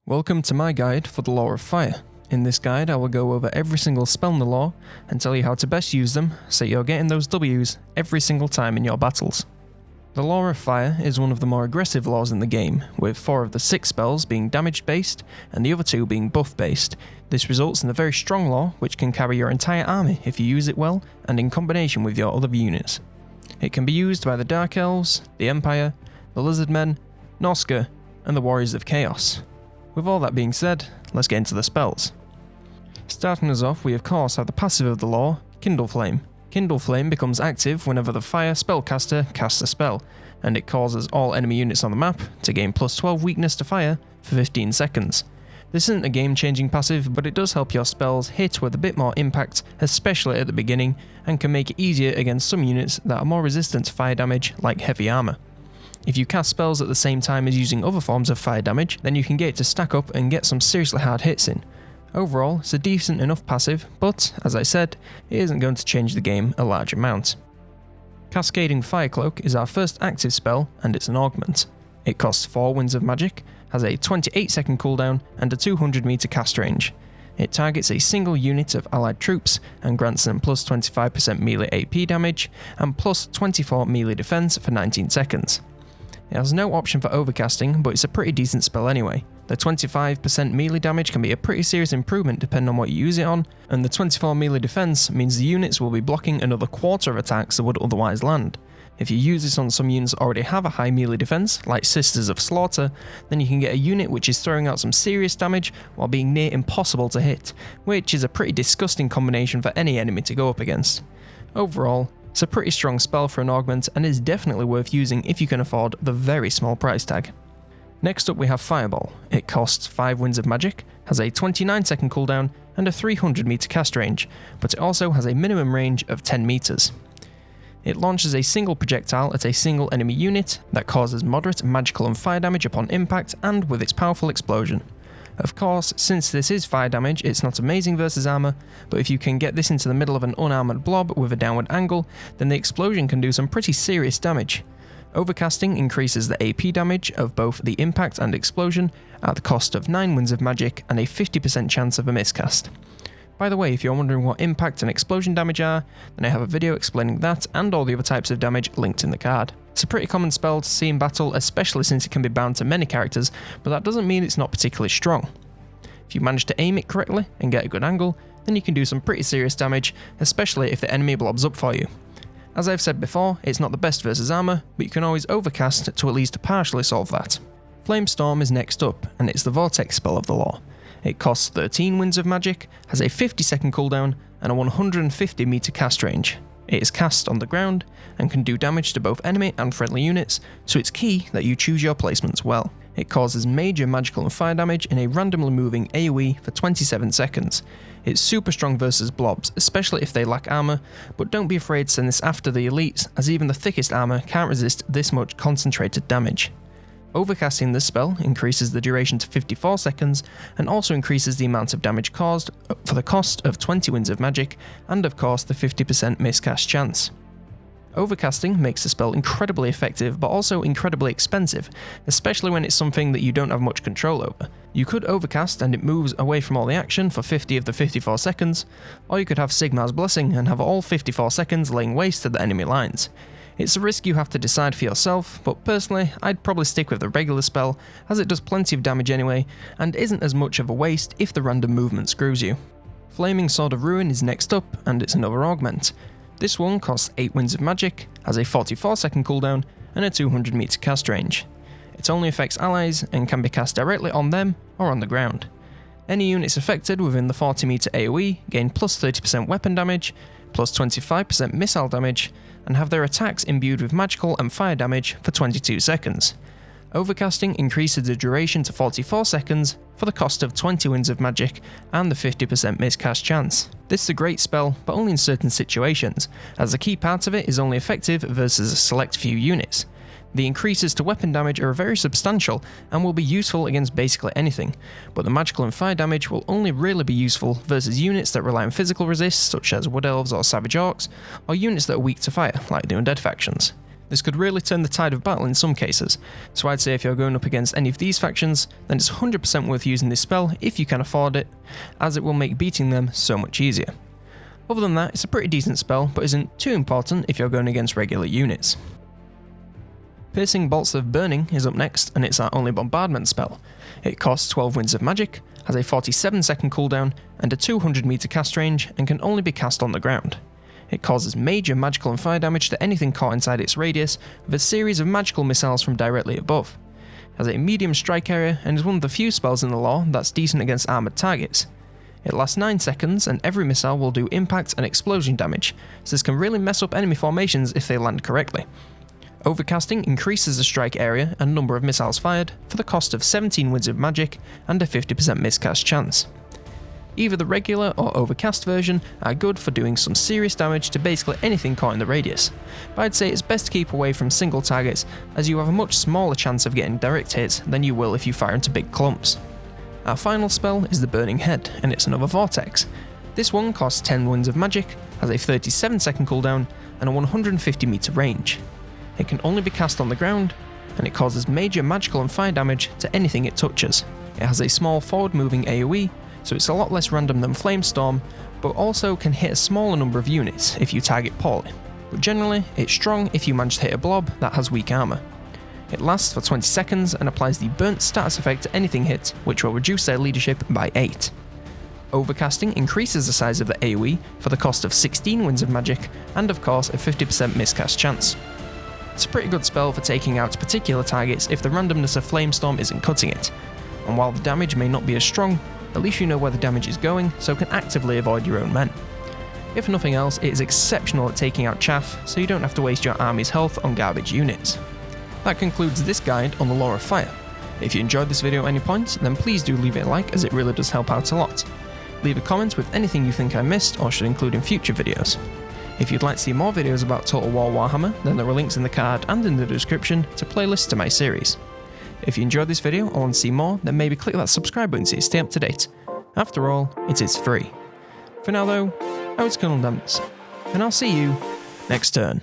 Welcome to my guide for the Law of Fire. In this guide I will go over every single spell in the law and tell you how to best use them so you're getting those W's every single time in your battles. The Law of Fire is one of the more aggressive laws in the game, with 4 of the 6 spells being damage based and the other 2 being buff based. This results in a very strong law which can carry your entire army if you use it well and in combination with your other units. It can be used by the Dark Elves, the Empire, the Lizardmen, Noska, and the Warriors of Chaos. With all that being said, let's get into the spells. Starting us off, we of course have the passive of the law, Kindle Flame. Kindle Flame becomes active whenever the fire spellcaster casts a spell, and it causes all enemy units on the map to gain plus 12 weakness to fire for 15 seconds. This isn't a game-changing passive, but it does help your spells hit with a bit more impact, especially at the beginning, and can make it easier against some units that are more resistant to fire damage, like heavy armor. If you cast spells at the same time as using other forms of fire damage, then you can get it to stack up and get some seriously hard hits in. Overall, it's a decent enough passive, but, as I said, it isn't going to change the game a large amount. Cascading Fire Cloak is our first active spell, and it's an augment. It costs 4 winds of magic, has a 28 second cooldown, and a 200 meter cast range. It targets a single unit of allied troops, and grants them plus 25% melee AP damage, and plus 24 melee defense for 19 seconds. It has no option for overcasting, but it's a pretty decent spell anyway. The 25% melee damage can be a pretty serious improvement depending on what you use it on, and the 24 melee defense means the units will be blocking another quarter of attacks that would otherwise land. If you use this on some units that already have a high melee defense, like Sisters of Slaughter, then you can get a unit which is throwing out some serious damage while being near impossible to hit, which is a pretty disgusting combination for any enemy to go up against. Overall, it's a pretty strong spell for an augment and is definitely worth using if you can afford the very small price tag. Next up we have Fireball. It costs 5 winds of magic, has a 29 second cooldown and a 300 meter cast range, but it also has a minimum range of 10 meters. It launches a single projectile at a single enemy unit that causes moderate magical and fire damage upon impact and with its powerful explosion. Of course, since this is fire damage, it's not amazing versus armor, but if you can get this into the middle of an unarmored blob with a downward angle, then the explosion can do some pretty serious damage. Overcasting increases the AP damage of both the impact and explosion at the cost of 9 winds of magic and a 50% chance of a miscast. By the way, if you're wondering what impact and explosion damage are, then I have a video explaining that and all the other types of damage linked in the card. It's a pretty common spell to see in battle, especially since it can be bound to many characters, but that doesn't mean it's not particularly strong. If you manage to aim it correctly and get a good angle, then you can do some pretty serious damage, especially if the enemy blobs up for you. As I've said before, it's not the best versus armor, but you can always overcast to at least partially solve that. Flamestorm is next up, and it's the Vortex spell of the law. It costs 13 winds of magic, has a 50 second cooldown, and a 150 meter cast range. It is cast on the ground, and can do damage to both enemy and friendly units, so it's key that you choose your placements well. It causes major magical and fire damage in a randomly moving AoE for 27 seconds. It's super strong versus blobs, especially if they lack armor, but don't be afraid to send this after the elites, as even the thickest armor can't resist this much concentrated damage. Overcasting this spell increases the duration to 54 seconds and also increases the amount of damage caused for the cost of 20 winds of magic and of course the 50% miscast chance. Overcasting makes the spell incredibly effective but also incredibly expensive, especially when it's something that you don't have much control over. You could overcast and it moves away from all the action for 50 of the 54 seconds, or you could have Sigmar's Blessing and have all 54 seconds laying waste to the enemy lines. It's a risk you have to decide for yourself, but personally, I'd probably stick with the regular spell, as it does plenty of damage anyway, and isn't as much of a waste if the random movement screws you. Flaming Sword of Ruin is next up, and it's another augment. This one costs 8 winds of magic, has a 44 second cooldown, and a 200 meter cast range. It only affects allies, and can be cast directly on them or on the ground. Any units affected within the 40 meter AoE gain plus 30% weapon damage, plus 25% missile damage, and have their attacks imbued with magical and fire damage for 22 seconds. Overcasting increases the duration to 44 seconds for the cost of 20 winds of magic and the 50% miscast chance. This is a great spell, but only in certain situations, as the key part of it is only effective versus a select few units. The increases to weapon damage are very substantial and will be useful against basically anything, but the magical and fire damage will only really be useful versus units that rely on physical resists such as Wood Elves or Savage Orcs, or units that are weak to fire like the Undead factions. This could really turn the tide of battle in some cases, so I'd say if you're going up against any of these factions, then it's 100% worth using this spell if you can afford it, as it will make beating them so much easier. Other than that, it's a pretty decent spell, but isn't too important if you're going against regular units. Piercing Bolts of Burning is up next, and it's our only bombardment spell. It costs 12 Winds of Magic, has a 47-second cooldown, and a 200-meter cast range, and can only be cast on the ground. It causes major magical and fire damage to anything caught inside its radius, with a series of magical missiles from directly above. It has a medium strike area, and is one of the few spells in the lore that's decent against armoured targets. It lasts 9 seconds, and every missile will do impact and explosion damage, so this can really mess up enemy formations if they land correctly. Overcasting increases the strike area and number of missiles fired for the cost of 17 Winds of Magic and a 50% miscast chance. Either the regular or overcast version are good for doing some serious damage to basically anything caught in the radius, but I'd say it's best to keep away from single targets as you have a much smaller chance of getting direct hits than you will if you fire into big clumps. Our final spell is the Burning Head, and it's another Vortex. This one costs 10 Winds of Magic, has a 37-second cooldown, and a 150 meter range. It can only be cast on the ground, and it causes major magical and fire damage to anything it touches. It has a small forward-moving AoE, so it's a lot less random than Flamestorm, but also can hit a smaller number of units if you target poorly. But generally, it's strong if you manage to hit a blob that has weak armour. It lasts for 20 seconds and applies the burnt status effect to anything hit, which will reduce their leadership by 8. Overcasting increases the size of the AoE for the cost of 16 Winds of Magic, and of course a 50% miscast chance. It's a pretty good spell for taking out particular targets if the randomness of Flamestorm isn't cutting it, and while the damage may not be as strong, at least you know where the damage is going, so can actively avoid your own men. If nothing else, it is exceptional at taking out chaff, so you don't have to waste your army's health on garbage units. That concludes this guide on the Lore of Fire. If you enjoyed this video at any point, then please do leave it a like, as it really does help out a lot. Leave a comment with anything you think I missed or should include in future videos. If you'd like to see more videos about Total War Warhammer, then there are links in the card and in the description to playlists to my series. If you enjoyed this video or want to see more, then maybe click that subscribe button so you stay up to date. After all, it is free. For now though, I was COLONELDAMNEDERS, and I'll see you next turn.